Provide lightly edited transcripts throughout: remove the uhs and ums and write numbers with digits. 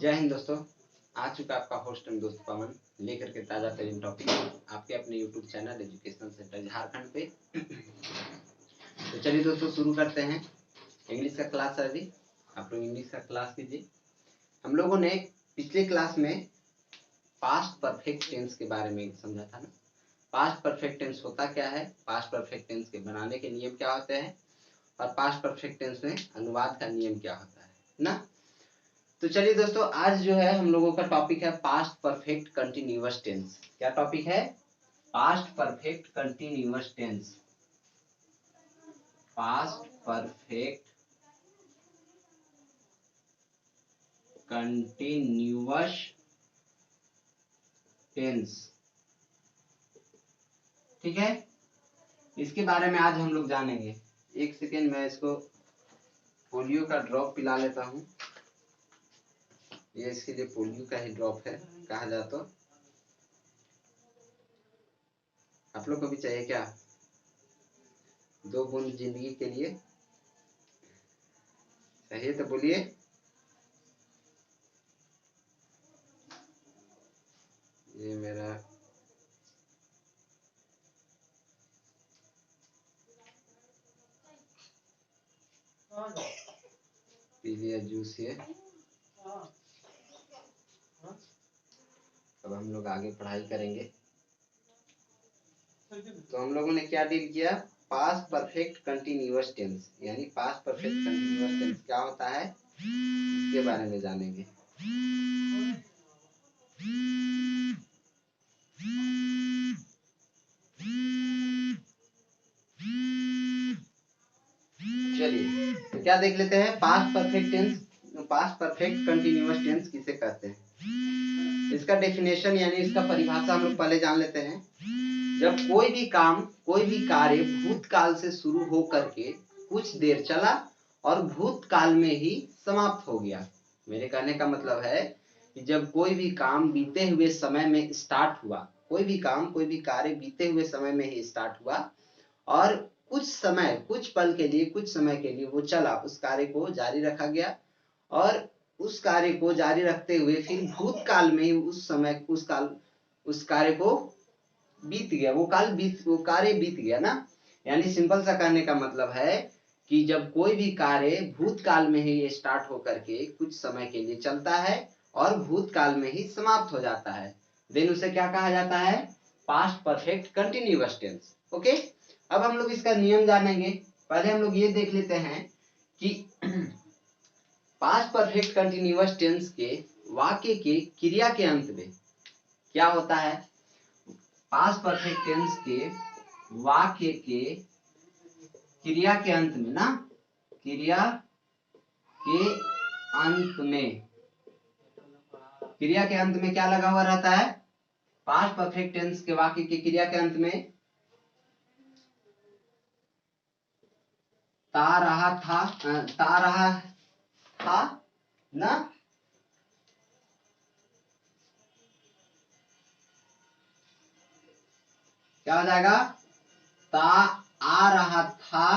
जय हिंद दोस्तों। आ चुका आपका होस्ट एंड दोस्त पवन लेकर के ताज़ा तरीन टॉपिक आपके अपने YouTube channel education centre Jharkhand पे। तो चलिए दोस्तों शुरू करते हैं। इंग्लिश का क्लास है अभी, आप लोग इंग्लिश का क्लास कीजिए। हम लोगों ने पिछले क्लास में पास्ट परफेक्ट टेंस के बारे में समझा था ना। पास्ट परफेक्ट टेंस होता क्या है, पास्ट परफेक्ट टेंस के बनाने के नियम क्या होते हैं और पास्ट परफेक्ट टेंस में अनुवाद का नियम क्या होता है ना। तो चलिए दोस्तों, आज जो है हम लोगों का टॉपिक है पास्ट परफेक्ट कंटिन्यूअस टेंस। क्या टॉपिक है? Past perfect continuous tense. Past perfect continuous tense, ठीक है। इसके बारे में आज हम लोग जानेंगे। एक सेकेंड, मैं इसको पोलियो का ड्रॉप पिला लेता हूँ। ये इसके लिए पोलियो का ही ड्रॉप है कहा जाए तो। आप लोग को भी चाहिए क्या? 2 बूंद जिंदगी के लिए चाहिए तो बोलिए। ये मेरा पी लिया जूस ये। अब हम लोग आगे पढ़ाई करेंगे। तो हम लोगों ने क्या डील किया? पास्ट परफेक्ट कंटिन्यूअस टेंस, यानी पास्ट परफेक्ट कंटिन्यूअस टेंस क्या होता है इसके बारे में जानेंगे। चलिए तो क्या देख लेते हैं past perfect tense, past perfect continuous tense किसे कहते हैं। इसका डेफिनेशन यानी इसका परिभाषा हम लोग पहले जान लेते हैं। जब कोई भी काम, कोई भी कार्य भूतकाल से शुरू हो करके कुछ देर चला और भूतकाल में ही समाप्त हो गया। मेरे कहने का मतलब है कि जब कोई भी काम बीते हुए समय में स्टार्ट हुआ, कोई भी काम, कोई भी कार्य बीते हुए समय में ही स्टार्ट हुआ और कुछ समय, कुछ पल के लिए, कुछ समय के लिए वो चला, उस कार्य को जारी रखा गया और उस कार्य को जारी रखते हुए फिर भूतकाल में ही उस समय उस कार्य को बीत गया, वो कार्य बीत गया ना। यानी सिंपल सा कहने का मतलब है कि जब कोई भी कार्य भूतकाल में ही स्टार्ट होकर के कुछ समय के लिए चलता है और भूतकाल में ही समाप्त हो जाता है, देन उसे क्या कहा जाता है? Past perfect continuous tense. Okay, अब हम लोग इसका नियम जानेंगे। पहले हम लोग ये देख लेते हैं कि पास्ट परफेक्ट कंटिन्यूअस टेंस के वाक्य के क्रिया के अंत में क्या होता है। पास्ट परफेक्ट टेंस के वाक्य के क्रिया के अंत में ना, क्रिया के अंत में, क्रिया के अंत में क्या लगा हुआ रहता है? पास्ट परफेक्ट टेंस के वाक्य के क्रिया के अंत में ता रहा था ना, क्या हो जाएगा? ता आ रहा था,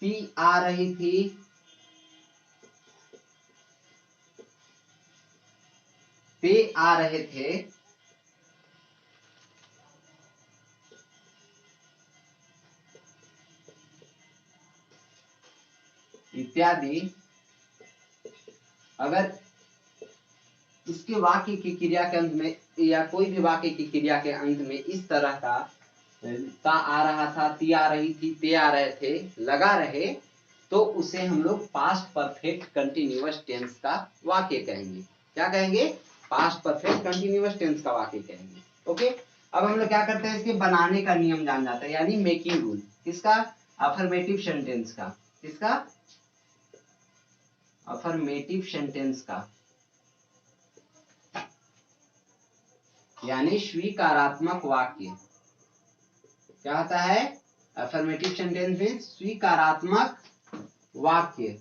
ती आ रही थी, ते आ रहे थे, इत्यादि। अगर इसके वाक्य की क्रिया के अंत में या कोई भी वाक्य की क्रिया के अंत में इस तरह का ता आ रहा था, ती आ रही थी, ते आ रहे थे लगा रहे, तो उसे हम लोग पास्ट परफेक्ट कंटिन्यूअस टेंस का वाक्य कहेंगे। क्या कहेंगे? पास्ट परफेक्ट कंटिन्यूअस टेंस का वाक्य कहेंगे। ओके, अब हम लोग क्या करते हैं? इसके बनाने का नियम जान जाते हैं, यानी मेकिंग रूल। किसका? अफर्मेटिव सेंटेंस का। किसका? अफर्मेटिव सेंटेंस का, यानी स्वीकारात्मक वाक्य। क्या होता है? अफर्मेटिव सेंटेंस में स्वीकारात्मक वाक्य।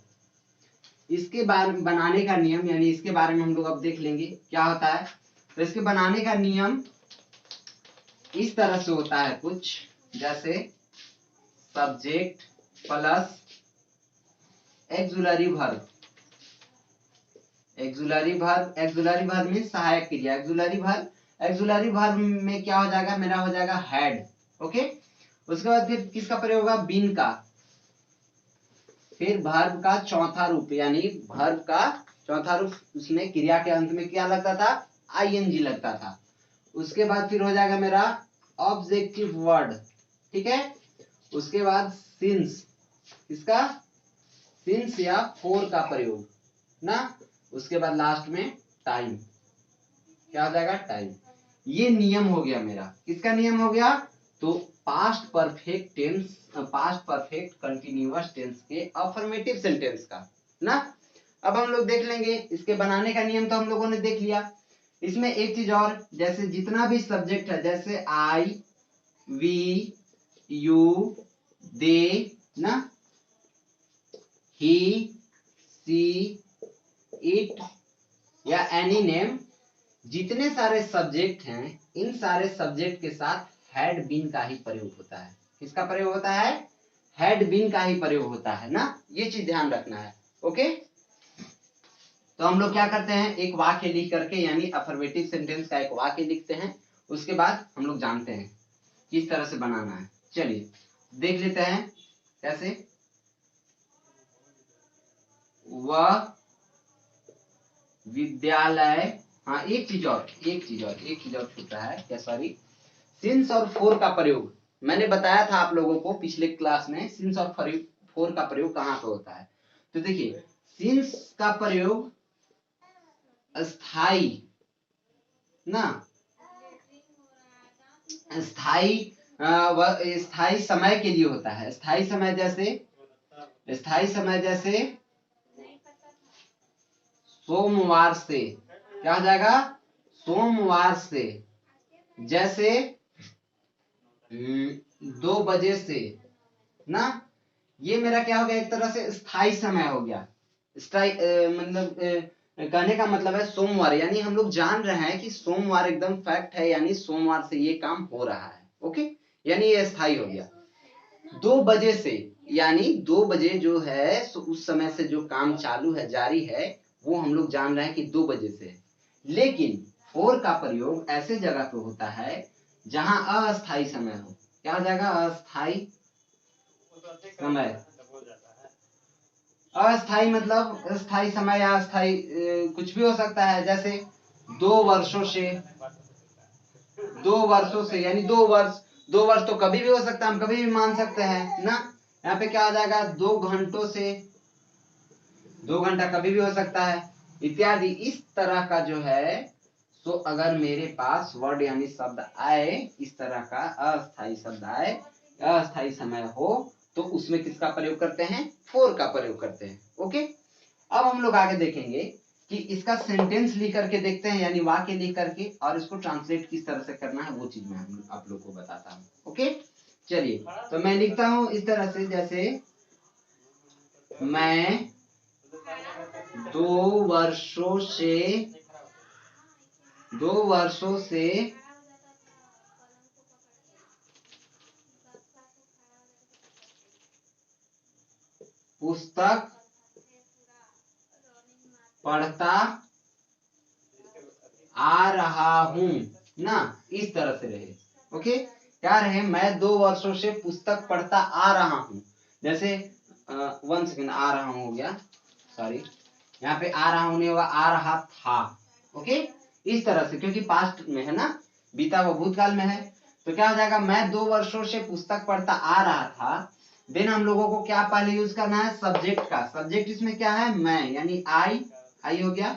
इसके बनाने का नियम, यानी इसके बारे में हम लोग अब देख लेंगे क्या होता है। तो इसके बनाने का नियम इस तरह से होता है कुछ, जैसे subject plus auxiliary verb auxiliary verb mean सहायक क्रिया। एक्सुलरी वर्ब में क्या हो जाएगा, मेरा हो जाएगा हैड। ओके, उसके बाद फिर किसका प्रयोग होगा, बीन का। फिर वर्ब का चौथा रूप, यानी वर्ब का चौथा रूप, उसमें क्रिया के अंत में क्या लगता था, आईएनजी लगता था। उसके बाद फिर हो जाएगा मेरा ऑब्जेक्टिव वर्ड, ठीक है। उसके बाद सिंस, इसका सिंस या फोर का प्रयोग ना। उसके बाद लास्ट में टाइम, क्या हो जाएगा, टाइम। ये नियम हो गया मेरा, किसका नियम हो गया, तो past perfect tense, past perfect continuous tense के अफर्मेटिव सेंटेंस का ना। अब हम लोग देख लेंगे इसके बनाने का नियम, तो हम लोगों ने देख लिया। इसमें एक चीज और, जैसे जितना भी सब्जेक्ट है, जैसे आई, वी, यू, दे ना, ही, सी, इट या एनी नेम, जितने सारे सब्जेक्ट हैं, इन सारे सब्जेक्ट के साथ हैड बीन का ही प्रयोग होता है। किसका प्रयोग होता है, हैड बीन का ही प्रयोग होता है ना, ये चीज ध्यान रखना है। ओके, तो हम लोग क्या करते हैं, एक वाक्य लिख करके, यानी अफर्मेटिव सेंटेंस का एक वाक्य लिखते हैं। उसके बाद हम लोग जानते हैं किस तरह से बनाना है। चलिए देख लेते हैं कैसे। वह विद्यालय, हाँ एक चीज और छूट रहा है क्या, सॉरी। सिंस और फोर का प्रयोग मैंने बताया था आप लोगों को पिछले क्लास में, सिंस और फोर का प्रयोग कहाँ पे होता है। तो देखिए, सिंस का प्रयोग स्थाई ना, स्थाई समय के लिए होता है। स्थाई समय जैसे सोमवार से, क्या हो जाएगा, सोमवार से, जैसे 2 बजे से ना। ये मेरा क्या हो गया, एक तरह से स्थाई समय हो गया। मतलब कहने का मतलब है सोमवार, यानी हम लोग जान रहे हैं कि सोमवार एकदम फैक्ट है, यानी सोमवार से ये काम हो रहा है। ओके, यानी ये स्थाई हो गया। 2 बजे से, यानी 2 बजे जो है उस समय से जो काम चालू है, जारी है, वो हम लोग जान रहे हैं कि 2 बजे से। लेकिन फोर का प्रयोग ऐसे जगह पे होता है जहां अस्थाई समय हो। क्या हो जाएगा, अस्थाई समय। अस्थाई मतलब स्थाई समय या अस्थाई कुछ भी हो सकता है। जैसे 2 वर्षों से, यानी 2 वर्ष तो कभी भी हो सकता है, हम कभी भी मान सकते हैं ना। यहाँ पे क्या हो जाएगा, 2 घंटों से, 2 घंटा कभी भी हो सकता है, इत्यादि। इस तरह का जो है, तो अगर मेरे पास वर्ड यानी शब्द आए, इस तरह का अस्थाई शब्द आए, अस्थाई समय हो, तो उसमें किसका प्रयोग करते हैं, फोर का प्रयोग करते हैं। ओके, अब हम लोग आगे देखेंगे कि इसका सेंटेंस लिख करके देखते हैं, यानी वाक्य लिख करके, और इसको ट्रांसलेट किस तरह से करना है वो चीज मैं आप लोग को बताता हूँ। ओके, चलिए, तो मैं लिखता हूँ इस तरह से, जैसे मैं 2 वर्षों से पुस्तक पढ़ता आ रहा हूं ना, इस तरह से रहे। ओके, क्या रहे, मैं 2 वर्षों से पुस्तक पढ़ता आ रहा हूं। जैसे 1 सेकेंड, आ रहा हूं हो गया, सॉरी, यहाँ पे आ रहा हूं नहीं होगा, आ रहा था। ओके, इस तरह से, क्योंकि पास्ट में है ना, बीता हुआ भूतकाल में है। तो क्या हो जाएगा, मैं 2 वर्षों से पुस्तक पढ़ता आ रहा था। देन हम लोगों को क्या पहले यूज करना है, सब्जेक्ट का। सब्जेक्ट इसमें क्या है, मैं, यानी आई हो गया।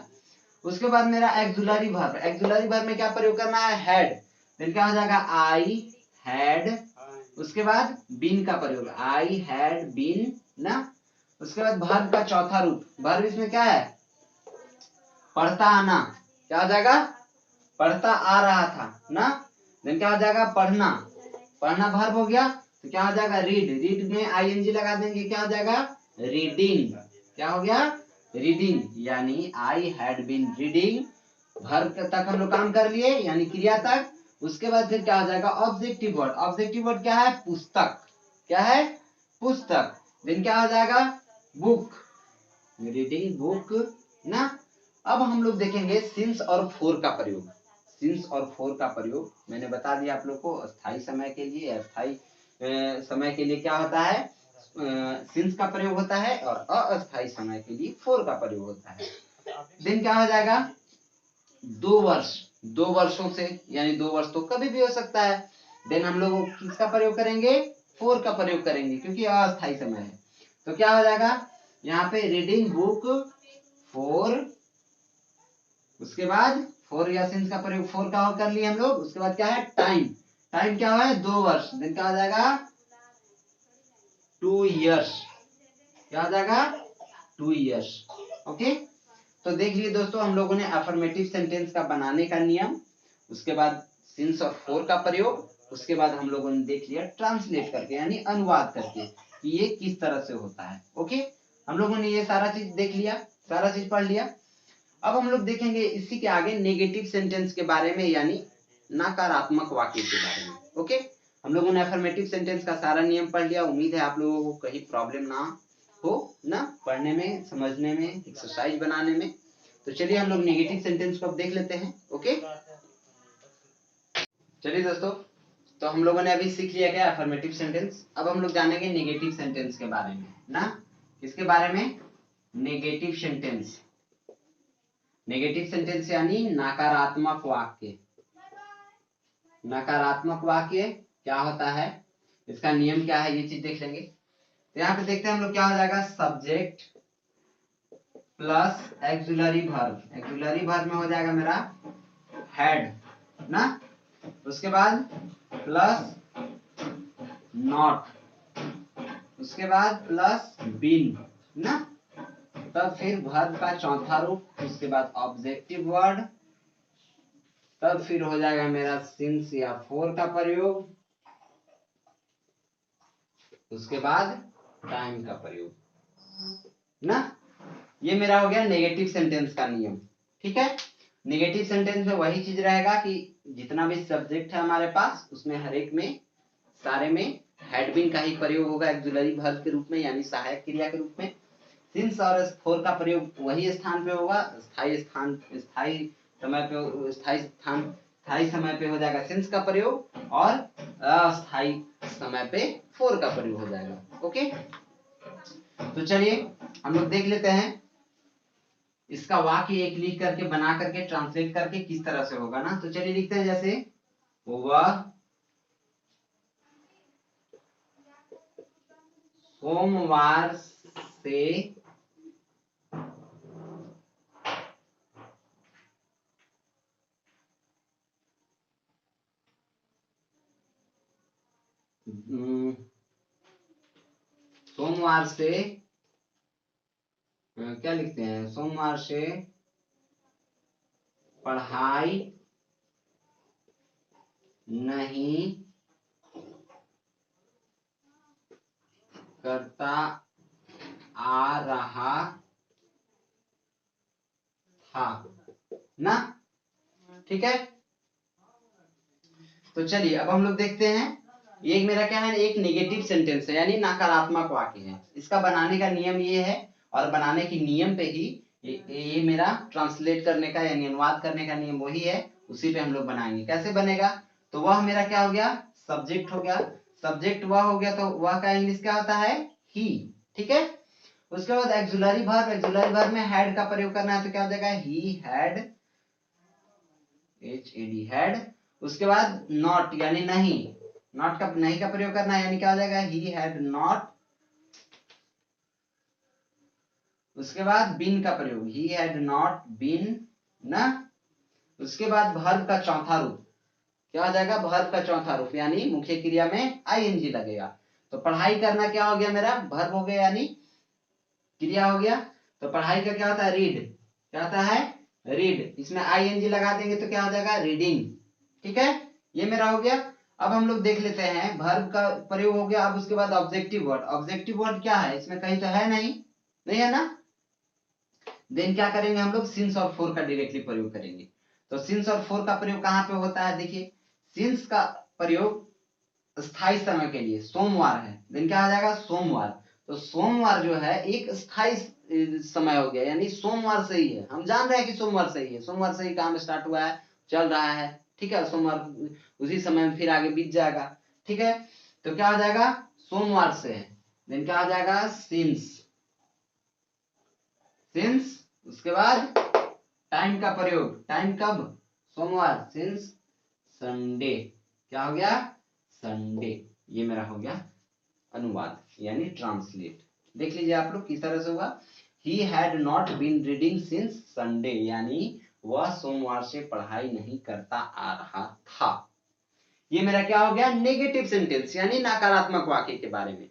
उसके बाद मेरा एक्सुलरी वर्ब में क्या प्रयोग करना है, हैड। देन क्या हो जाएगा, आई हैड। उसके बाद बीन का प्रयोग, आई हैड बीन ना। उसके बाद वर्ब का चौथा रूप, वर्ब इसमें क्या है, पढ़ता आना। क्या हो जाएगा, पढ़ता आ रहा था ना। देन क्या हो जाएगा, पढ़ना वर्ब हो गया। तो क्या हो जाएगा, रीड में आईएनजी लगा देंगे, क्या हो जाएगा, रीडिंग। क्या हो गया, रीडिंग, यानी I had been reading. Verb तक हम लोग काम कर लिए, यानी क्रिया तक। उसके बाद फिर क्या हो जाएगा, ऑब्जेक्टिव वर्ड क्या है, पुस्तक। क्या है, पुस्तक। देन क्या हो जाएगा, बुक, रीडिंग बुक ना। अब हम लोग देखेंगे सिंस और फोर का प्रयोग। सिंस और फोर का प्रयोग मैंने बता दिया आप लोग को। अस्थाई समय के लिए, अस्थाई समय के लिए क्या होता है, सिंस का प्रयोग होता है, और अस्थाई समय के लिए फोर का प्रयोग होता है। दिन क्या हो जाएगा, 2 वर्ष, 2 वर्षों से, यानी 2 वर्ष तो कभी भी हो सकता है। देन हम लोग किसका प्रयोग करेंगे, फोर का प्रयोग करेंगे, क्योंकि अस्थाई समय है। तो क्या हो जाएगा यहाँ पे, रीडिंग बुक फोर, उसके बाद फोर या सिंस का प्रयोग फोर का कर लिए हम लोग। उसके बाद क्या है, टाइम, टाइम क्या है 2 वर्ष, दिन क्या हो जाएगा 2 इयर्स, क्या हो जाएगा 2 इयर्स। ओके, तो देख लिए दोस्तों हम लोगों ने अफर्मेटिव सेंटेंस का बनाने का नियम, उसके बाद सिंस और फोर का प्रयोग, उसके बाद हम लोगों ने देख लिया ट्रांसलेट करके यानी अनुवाद करके कि ये किस तरह से होता है। ओके, हम लोगों ने ये सारा चीज देख लिया, सारा चीज पढ़ लिया। अब हम लोग देखेंगे इसी के आगे नेगेटिव सेंटेंस के बारे में, यानी नकारात्मक वाक्य के बारे में। ओके, हम लोगों ने अफर्मेटिव सेंटेंस का सारा नियम पढ़ लिया। उम्मीद है आप लोगों को कहीं प्रॉब्लम ना हो ना पढ़ने में, समझने में, एक्सरसाइज बनाने में। तो चलिए हम लोग नेगेटिव सेंटेंस को अब देख लेते हैं। ओके, चलिए दोस्तों, तो हम लोगों ने अभी सीख लिया क्या, अफर्मेटिव सेंटेंस। अब हम लोग जानेंगे नेगेटिव सेंटेंस के बारे में ना। किसके बारे में, नेगेटिव सेंटेंस। नेगेटिव सेंटेंस यानी नकारात्मक वाक्य। नकारात्मक वाक्य क्या होता है, इसका नियम क्या है, ये चीज देख लेंगे। तो यहाँ पे देखते हैं हम लोग क्या हो जाएगा, subject plus auxiliary verb. Auxiliary verb में हो जाएगा मेरा हैड ना, उसके बाद प्लस नॉट, उसके बाद प्लस बीन ना, तब फिर वर्ब का चौथा रूप, उसके बाद ऑब्जेक्टिव वर्ड, तब फिर हो जाएगा मेरा सिंस या फोर का प्रयोग, उसके बाद टाइम का प्रयोग ना। ये मेरा हो गया नेगेटिव सेंटेंस का नियम। ठीक है, नेगेटिव सेंटेंस में वही चीज रहेगा कि जितना भी सब्जेक्ट है हमारे पास, उसमें हर एक में, सारे में हैड बीन का ही प्रयोग होगा एक्सुलरी वर्ब के रूप में, यानी सहायक क्रिया के रूप में। सिंस और फोर का प्रयोग वही स्थान पे होगा, स्थायी समय पे हो जाएगा सिंस का प्रयोग, और अस्थायी समय पे फोर का प्रयोग हो जाएगा। ओके, तो चलिए हम लोग देख लेते हैं इसका वाक्य एक लिख करके, बना करके, ट्रांसलेट करके किस तरह से होगा ना। तो चलिए लिखते हैं, जैसे वह सोमवार से सोमवार से क्या लिखते हैं, सोमवार से पढ़ाई नहीं करता आ रहा था ना। ठीक है, तो चलिए अब हम लोग देखते हैं, ये मेरा क्या है, एक नेगेटिव सेंटेंस है यानी नकारात्मक वाक्य है। इसका बनाने का नियम ये है, और बनाने के नियम पे ही ये मेरा ट्रांसलेट करने का यानी अनुवाद करने का नियम वही है, उसी पे हम लोग बनाएंगे। कैसे बनेगा, तो वह मेरा क्या हो गया, सब्जेक्ट हो गया। सब्जेक्ट वह हो गया, तो वह का इंग्लिश क्या होता है, ही। ठीक है, उसके बाद एक्सुलरी वर्ब, एक्सुलरी वर्ब में हैड का प्रयोग करना है, तो क्या हो जाएगा, ही हैड, HAD हैड। उसके बाद नॉट यानी नहीं, नॉट का, नहीं का प्रयोग करना है, यानी क्या हो जाएगा, ही हैड नॉट। उसके बाद बीन का प्रयोग, ही हैड नॉट बीन ना। उसके बाद वर्ब का चौथा रूप क्या हो जाएगा, वर्ब का चौथा रूप यानी मुख्य क्रिया में ING लगेगा। तो पढ़ाई करना क्या हो गया मेरा, वर्ब हो गया यानी क्रिया हो गया। तो पढ़ाई का क्या होता है, रीड, क्या होता है, रीड। इसमें ING लगा देंगे तो क्या हो जाएगा, रीडिंग। ठीक है, ये मेरा हो गया। अब हम लोग देख लेते हैं, वर्ब का प्रयोग हो गया। अब उसके बाद ऑब्जेक्टिव वर्ड, ऑब्जेक्टिव वर्ड क्या है, इसमें कहीं तो है नहीं, नहीं है ना। देन क्या करेंगे हम लोग, सिंस और फोर का डायरेक्टली प्रयोग करेंगे। तो सिंस और फोर का प्रयोग कहाँ पे होता है, देखिए सिंस का प्रयोग स्थायी समय के लिए, सोमवार है, दिन क्या आ जाएगा, सोमवार। तो सोमवार जो है एक स्थायी समय हो गया, यानी सोमवार से ही है, हम जान रहे हैं कि सोमवार से ही है, सोमवार से ही काम स्टार्ट हुआ है, चल रहा है, ठीक है, सोमवार उसी समय में फिर आगे बीत जाएगा, ठीक है। तो क्या हो जाएगा, सोमवार से है, देन क्या हो जाएगा, सिंस, सिंस, उसके बाद टाइम का प्रयोग, टाइम कब, सोमवार, सिंस संडे, क्या हो गया, संडे, ये मेरा हो गया अनुवाद यानी ट्रांसलेट। देख लीजिए आप लोग किस तरह से हुआ, he had not been reading since Sunday, यानी वह सोमवार से पढ़ाई नहीं करता आ रहा था। ये मेरा क्या हो गया, नेगेटिव सेंटेंस यानी नकारात्मक वाक्य के बारे में।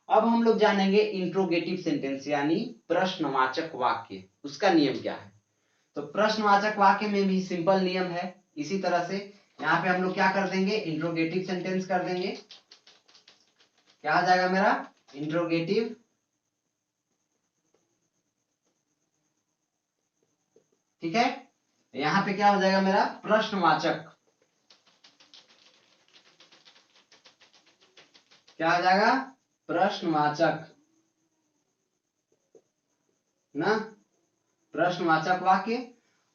अब हम लोग जानेंगे इंट्रोगेटिव सेंटेंस यानी प्रश्नवाचक वाक्य, उसका नियम क्या है। तो प्रश्नवाचक वाक्य में भी सिंपल नियम है, इसी तरह से यहाँ पे हम लोग क्या कर देंगे, इंट्रोगेटिव सेंटेंस कर देंगे, क्या आ जाएगा मेरा, इंट्रोगेटिव, ठीक है। यहाँ पे क्या हो जाएगा मेरा, प्रश्नवाचक, क्या आ जाएगा, प्रश्नवाचक ना, प्रश्नवाचक वाक्य।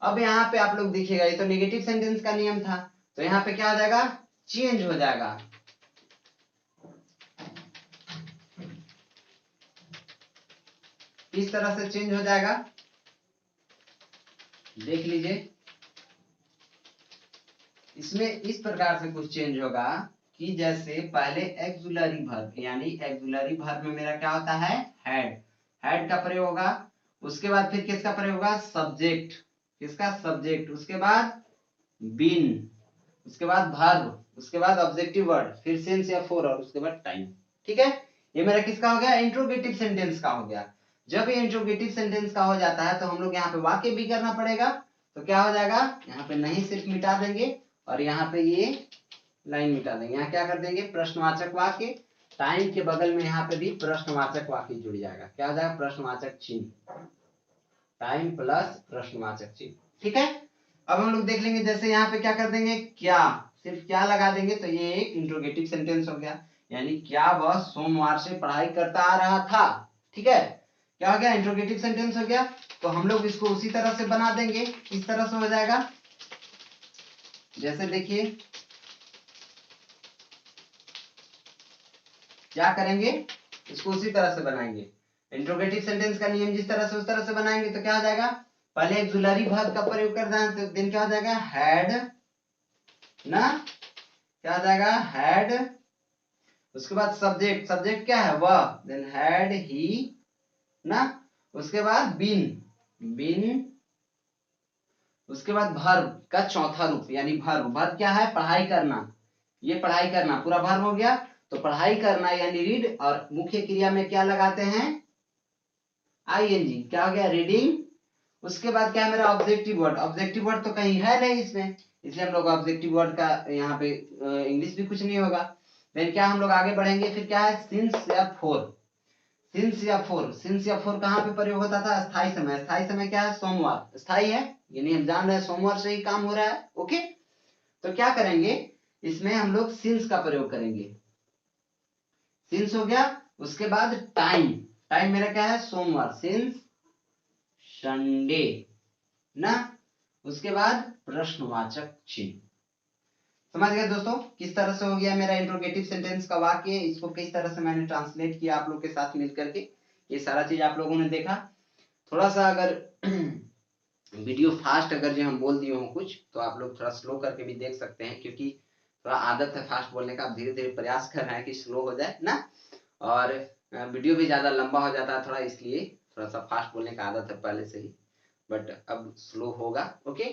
अब यहाँ पे आप लोग देखिएगा, ये तो नेगेटिव सेंटेंस का नियम था, तो यहाँ पे क्या हो जाएगा, चेंज हो जाएगा, किस तरह से चेंज हो जाएगा, देख लीजिए, इसमें इस प्रकार से कुछ चेंज होगा कि जैसे पहले एक्सुलरी वर्ब, यानी एक्सुलरी वर्ब में मेरा क्या होता है, हैड, हैड का प्रयोग होगा, उसके बाद फिर किसका प्रयोग होगा, सब्जेक्ट, किसका, सब्जेक्ट, उसके बाद बीन, उसके बाद वर्ब, उसके बाद ऑब्जेक्टिव वर्ड, फिर सिंस या फॉर, और उसके बाद टाइम, ठीक है। ये मेरा किसका हो गया, इंट्रोगेटिव सेंटेंस का हो गया। जब ये इंट्रोगेटिव सेंटेंस का हो जाता है तो हम लोग यहाँ पे वाक्य भी करना पड़ेगा, तो क्या हो जाएगा, यहाँ पे नहीं सिर्फ मिटा देंगे और यहाँ पे ये लाइन मिटा देंगे, यहाँ क्या कर देंगे, प्रश्नवाचक वाक्य, टाइम के बगल में यहाँ पे भी प्रश्नवाचक वाक्य जुड़ जाएगा, क्या हो जाएगा, प्रश्नवाचक चिन्ह, टाइम प्लस प्रश्नवाचक चिन्ह, ठीक है। अब हम लोग देख लेंगे, जैसे यहाँ पे क्या कर देंगे, क्या, सिर्फ क्या लगा देंगे, तो ये एक इंट्रोगेटिव सेंटेंस हो गया, यानी क्या वह सोमवार से पढ़ाई करता आ रहा था, ठीक है, क्या हो गया, इंट्रोगेटिव सेंटेंस हो गया। तो हम लोग इसको उसी तरह से बना देंगे, इस तरह से हो जाएगा, जैसे देखिए क्या करेंगे, इसको उसी तरह से बनाएंगे, इंट्रोगेटिव सेंटेंस का नियम जिस तरह से उस तरह से बनाएंगे, तो क्या हो जाएगा, पहले एक्सुलरी वर्ब का प्रयोग कर रहे हैं, तो दिन क्या हो जाएगा, हैड ना, क्या हो जाएगा, हैड, उसके बाद सब्जेक्ट, सब्जेक्ट क्या है, वह, देन हैड ही ना, उसके बाद बीन, बीन, उसके बाद वर्ब का चौथा रूप यानी वर्ब, वर्ब क्या है, पढ़ाई करना, ये पढ़ाई करना पूरा वर्ब हो गया, तो पढ़ाई करना यानी रीड, और मुख्य क्रिया में क्या लगाते हैं, आईएनजी, क्या हो गया, रीडिंग, उसके बाद क्या है मेरा, ऑब्जेक्टिव वर्ड, ऑब्जेक्टिव वर्ड तो कहीं है नहीं इसमें, इसलिए हम लोग ऑब्जेक्टिव वर्ड का यहाँ पे इंग्लिश भी कुछ नहीं होगा। फिर क्या हम लोग आगे बढ़ेंगे, फिर क्या है, सिंस या फोर, सिंस या फोर, सिंस या फोर कहाँ पे प्रयोग होता था, स्थायी समय, स्थायी समय क्या है, सोमवार, स्थायी है, यानी हम जान रहे हैं सोमवार से ही काम हो रहा है, ओके। तो क्या करेंगे, इसमें हम लोग सिंस का प्रयोग करेंगे, सिंस हो गया, उसके बाद टाइम, टाइम मेरा क्या है, सोमवार, सिंस संडे ना, उसके बाद प्रश्नवाचक चिन्ह। समझ गए दोस्तों, किस तरह से हो गया मेरा इंट्रोगेटिव सेंटेंस का वाक्य, इसको किस तरह से मैंने ट्रांसलेट किया आप लोग के साथ मिल करके, ये सारा चीज आप लोगों ने देखा। थोड़ा सा अगर वीडियो फास्ट अगर जो हम बोल दिए हो कुछ, तो आप लोग थोड़ा स्लो करके भी देख सकते हैं, क्योंकि थोड़ा आदत है फास्ट बोलने का, आप धीरे धीरे प्रयास कर रहे हैं कि स्लो हो जाए ना, और वीडियो भी ज्यादा लंबा हो जाता है थोड़ा, इसलिए थोड़ा सा फास्ट बोलने का आदत है पहले से ही, बट अब स्लो होगा, ओके।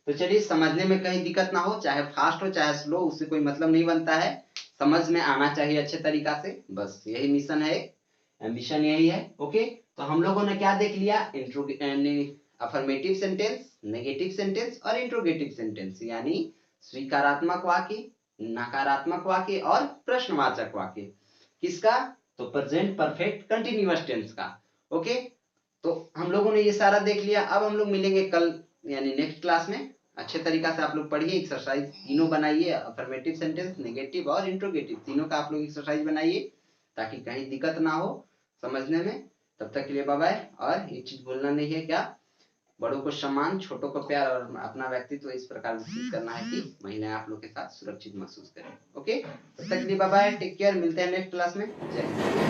तो चलिए, समझने में कहीं दिक्कत ना हो, चाहे फास्ट हो चाहे स्लो, उससे कोई मतलब नहीं बनता है, समझ में आना चाहिए अच्छे तरीका से, बस यही मिशन है, एम्बिशन यही है, ओके। तो हम लोगों ने क्या देख लिया, अफर्मेटिव सेंटेंस, नेगेटिव सेंटेंस और इंट्रोगेटिव सेंटेंस, यानी स्वीकारात्मक वाक्य, नकारात्मक वाक्य और प्रश्नवाचक वाक्य, किसका, तो प्रेजेंट परफेक्ट कंटिन्यूअस टेंस का, ओके। तो हम लोगों ने ये सारा देख लिया, अब हम लोग मिलेंगे कल यानी नेक्स्ट क्लास में, अच्छे तरीका से आप लोग पढ़िए, एक्सरसाइज तीनों बनाइए, अफर्मेटिव सेंटेंस, नेगेटिव और इंट्रोगेटिव, तीनों का आप लोग एक्सरसाइज बनाइए, ताकि कहीं दिक्कत ना हो समझने में। तब तक के लिए बाय बाय। और एक चीज भूलना नहीं है, क्या, बड़ों को सम्मान, छोटों को प्यार और अपना व्यक्तित्व इस प्रकार विकसित करना है कि महिलाएं आप लोग के साथ सुरक्षित महसूस करें। ओके, तब तक के लिए बाय बाय, टेक केयर, मिलते हैं नेक्स्ट क्लास में। जय हिंद।